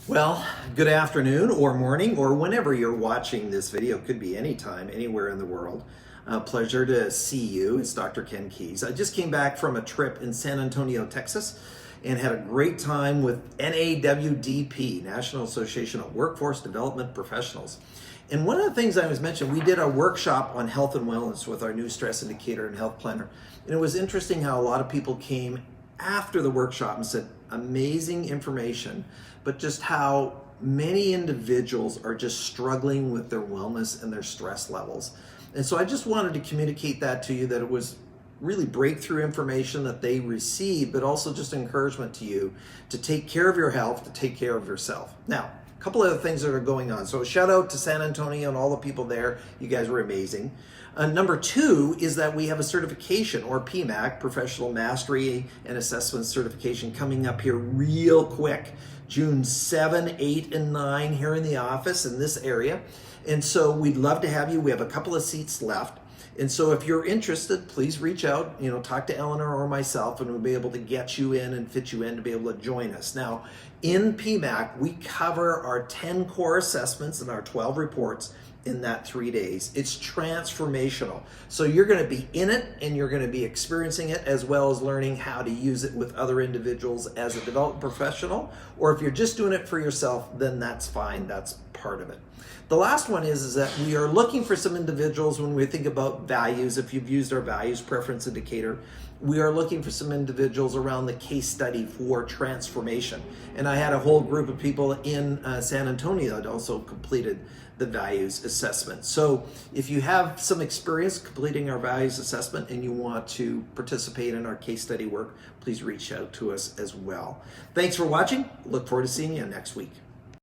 Well, good afternoon or morning or whenever you're watching this video. Could be anytime, anywhere in the world. Pleasure to see you. It's Dr. Ken Keis. I just came back from a trip in San Antonio, Texas, and had a great time with NAWDP, National Association of Workforce Development Professionals. And one of the things I was mentioning, we did a workshop on health and wellness with our new stress indicator and health planner. And it was interesting how a lot of people came after the workshop and said, amazing information, but just how many individuals are just struggling with their wellness and their stress levels. And so I just wanted to communicate that to you, that it was really breakthrough information that they received, but also just encouragement to you to take care of your health, to take care of yourself. Now, a couple of other things that are going on. So a shout out to San Antonio and all the people there. You guys were amazing. Number two is that we have a certification, or PMAC, Professional Mastery and Assessment Certification, coming up here real quick. June 7, 8, and 9 here in the office in this area. And so we'd love to have you. We have a couple of seats left. And so if you're interested, please reach out, talk to Eleanor or myself, and we'll be able to get you in and fit you in to be able to join us. Now, in PMAC, we cover our 10 core assessments and our 12 reports in that 3 days. It's transformational. So you're going to be in it and you're going to be experiencing it, as well as learning how to use it with other individuals as a development professional. Or if you're just doing it for yourself, then that's fine. That's part of it. The last one is that we are looking for some individuals when we think about values. If you've used our values preference indicator, we are looking for some individuals around the case study for transformation. And I had a whole group of people in San Antonio that also completed the values assessment. So if you have some experience completing our values assessment and you want to participate in our case study work, please reach out to us as well. Thanks for watching. Look forward to seeing you next week.